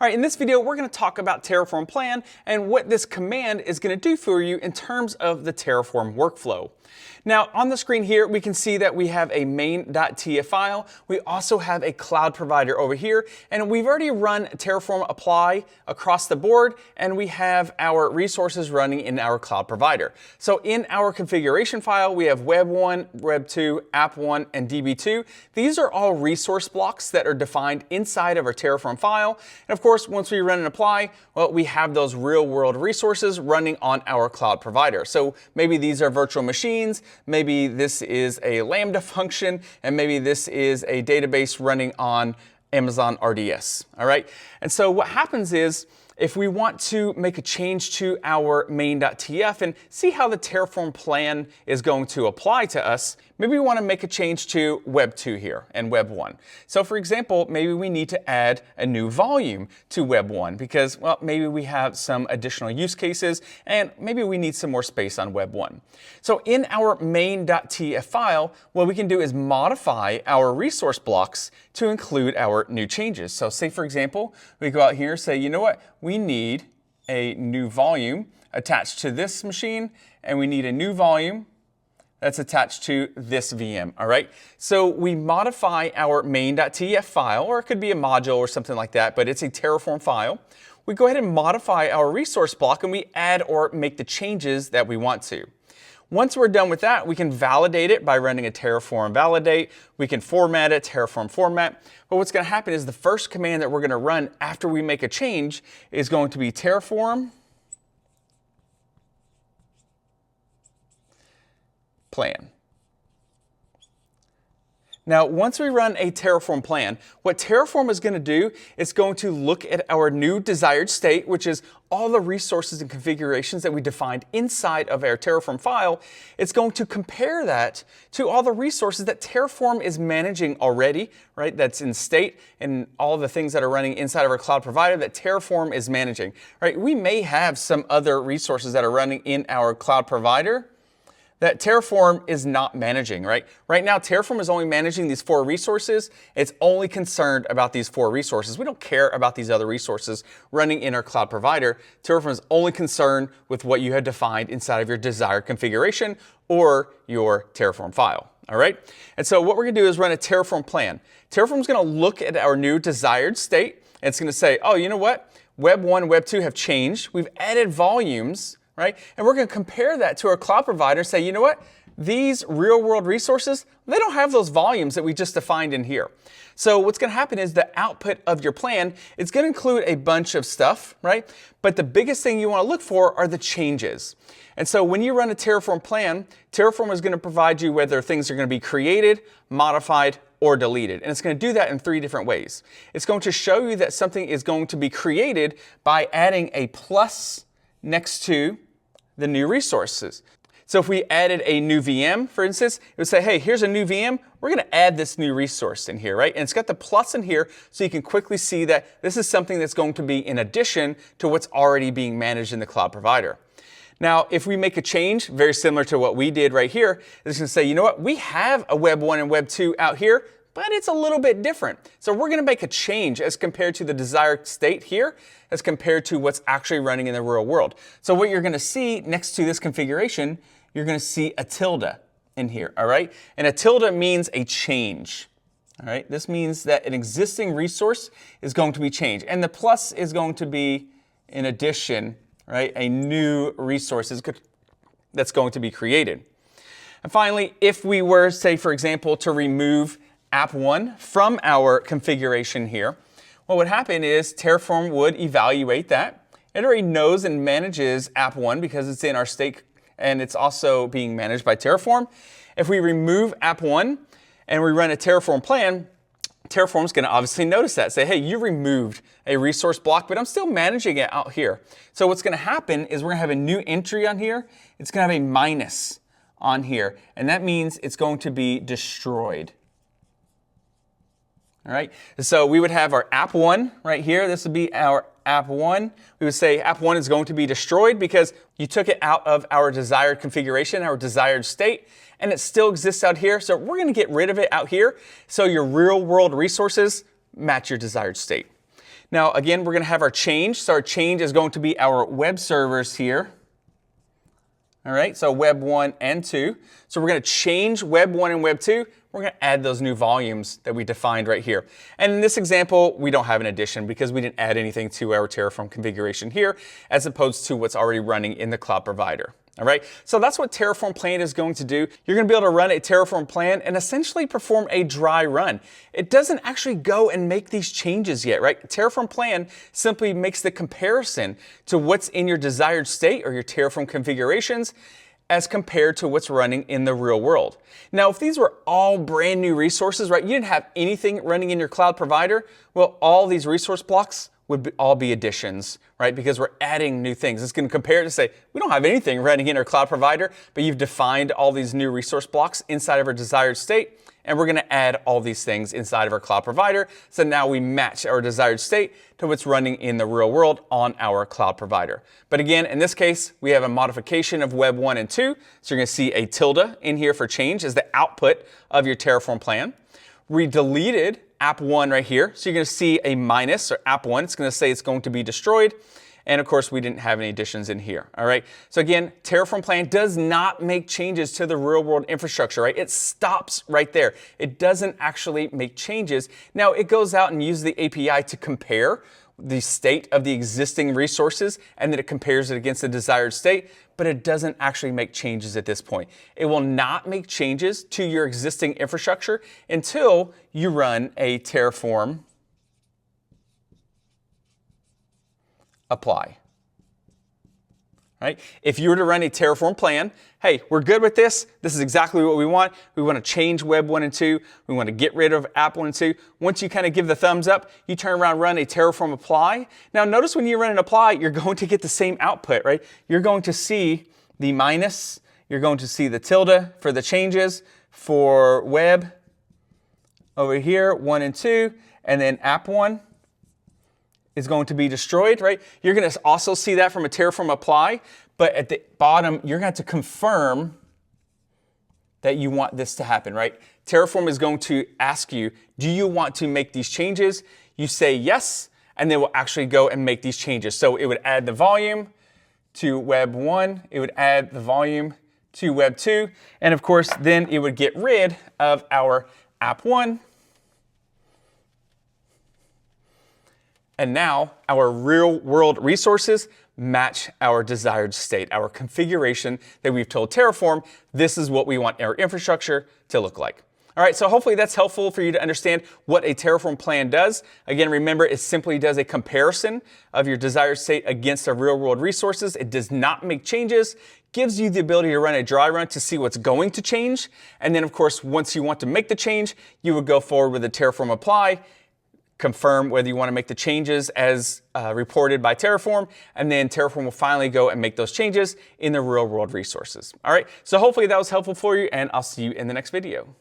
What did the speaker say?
All right, in this video, we're going to talk about Terraform plan and what this command is going to do for you in terms of the Terraform workflow. Now, on the screen here, we can see that we have a main.tf file. We also have a cloud provider over here, and we've already run Terraform apply across the board, and we have our resources running in our cloud provider. So in our configuration file, we have web1, web2, app1, and db2. These are all resource blocks that are defined inside of our Terraform file. And of course, once we run and apply, well, we have those real world resources running on our cloud provider. So maybe these are virtual machines, maybe this is a Lambda function, and maybe this is a database running on Amazon RDS, all right? And so what happens is, if we want to make a change to our main.tf and see how the Terraform plan is going to apply to us, maybe we want to make a change to Web 2 here and Web 1. So for example, maybe we need to add a new volume to Web 1 because, well, maybe we have some additional use cases and maybe we need some more space on Web 1. So in our main.tf file, what we can do is modify our resource blocks to include our new changes. So say, for example, we go out here and say, you know what? We need a new volume attached to this machine, and we need a new volume that's attached to this VM, all right? So we modify our main.tf file, or it could be a module or something like that, but it's a Terraform file. We go ahead and modify our resource block, and we add or make the changes that we want to. Once we're done with that, we can validate it by running a Terraform validate. We can format it, Terraform format. But what's going to happen is the first command that we're going to run after we make a change is going to be Terraform plan. Now, once we run a Terraform plan, what Terraform is going to do is going to look at our new desired state, which is all the resources and configurations that we defined inside of our Terraform file. It's going to compare that to all the resources that Terraform is managing already, right? That's in state and all the things that are running inside of our cloud provider that Terraform is managing, right? We may have some other resources that are running in our cloud provider that Terraform is not managing, right? Right now, Terraform is only managing these 4 resources. It's only concerned about these 4 resources. We don't care about these other resources running in our cloud provider. Terraform is only concerned with what you have defined inside of your desired configuration or your Terraform file, all right? And so what we're gonna do is run a Terraform plan. Terraform is gonna look at our new desired state, and it's gonna say, oh, you know what? Web 1, Web 2 have changed. We've added volumes, right? And we're going to compare that to our cloud provider and say, you know what? These real world resources, they don't have those volumes that we just defined in here. So what's going to happen is the output of your plan, it's going to include a bunch of stuff, right? But the biggest thing you want to look for are the changes. And so when you run a Terraform plan, Terraform is going to provide you whether things are going to be created, modified, or deleted. And it's going to do that in 3 different ways. It's going to show you that something is going to be created by adding a plus next to the new resources. So if we added a new VM, for instance, it would say, hey, here's a new VM. We're going to add this new resource in here, right? And it's got the plus in here so you can quickly see that this is something that's going to be in addition to what's already being managed in the cloud provider. Now, if we make a change, very similar to what we did right here, it's going to say, you know what? We have a Web 1 and Web 2 out here, but it's a little bit different. So we're going to make a change as compared to the desired state here, as compared to what's actually running in the real world. So what you're going to see next to this configuration, you're going to see a tilde in here, all right? And a tilde means a change, all right? This means that an existing resource is going to be changed. And the plus is going to be, in addition, right, a new resource that's going to be created. And finally, if we were, say, for example, to remove app 1 from our configuration here, what would happen is Terraform would evaluate that. It already knows and manages app 1 because it's in our state and it's also being managed by Terraform. If we remove app 1 and we run a Terraform plan, Terraform is going to obviously notice that, say, hey, you removed a resource block, but I'm still managing it out here. So what's going to happen is we're going to have a new entry on here. It's going to have a minus on here, and that means it's going to be destroyed. All right, so we would have our app 1 right here. This would be our app 1. We would say app 1 is going to be destroyed because you took it out of our desired configuration, our desired state, and it still exists out here. So we're going to get rid of it out here so your real world resources match your desired state. Now, again, we're going to have our change. So our change is going to be our web servers here. All right, so web 1 and 2. So we're going to change web 1 and web 2. We're going to add those new volumes that we defined right here. And in this example, we don't have an addition because we didn't add anything to our Terraform configuration here, as opposed to what's already running in the cloud provider. All right, so that's what Terraform Plan is going to do. You're going to be able to run a Terraform Plan and essentially perform a dry run. It doesn't actually go and make these changes yet, right? Terraform Plan simply makes the comparison to what's in your desired state or your Terraform configurations as compared to what's running in the real world. Now, if these were all brand new resources, right, you didn't have anything running in your cloud provider, well, all these resource blocks would all be additions, right? Because we're adding new things. It's going to compare to say, we don't have anything running in our cloud provider, but you've defined all these new resource blocks inside of our desired state, and we're going to add all these things inside of our cloud provider. So now we match our desired state to what's running in the real world on our cloud provider. But again, in this case, we have a modification of web 1 and 2. So you're going to see a tilde in here for change as the output of your Terraform plan. We deleted app 1 right here. So you're going to see a minus, or app 1. It's going to say it's going to be destroyed. And of course, we didn't have any additions in here. All right. So again, Terraform Plan does not make changes to the real world infrastructure, right? It stops right there. It doesn't actually make changes. Now, it goes out and uses the API to compare the state of the existing resources, and then it compares it against the desired state, but it doesn't actually make changes at this point. It will not make changes to your existing infrastructure until you run a Terraform apply. Right? If you were to run a Terraform plan, hey, we're good with this. This is exactly what we want. We want to change web 1 and 2. We want to get rid of app 1 and 2. Once you kind of give the thumbs up, you turn around, run a Terraform apply. Now notice when you run an apply, you're going to get the same output, right? You're going to see the minus. You're going to see the tilde for the changes for web over here, 1 and 2, and then app 1 is going to be destroyed, right? You're going to also see that from a Terraform apply, but at the bottom, you're going to have to confirm that you want this to happen, right? Terraform is going to ask you, do you want to make these changes? You say yes, and they will actually go and make these changes. So it would add the volume to web 1, it would add the volume to web 2, and of course, then it would get rid of our app 1. And now our real world resources match our desired state, our configuration that we've told Terraform, this is what we want our infrastructure to look like. All right, so hopefully that's helpful for you to understand what a Terraform plan does. Again, remember, it simply does a comparison of your desired state against the real world resources. It does not make changes, gives you the ability to run a dry run to see what's going to change. And then of course, once you want to make the change, you would go forward with a Terraform apply, confirm whether you want to make the changes as reported by Terraform, and then Terraform will finally go and make those changes in the real world resources. All right, so hopefully that was helpful for you, and I'll see you in the next video.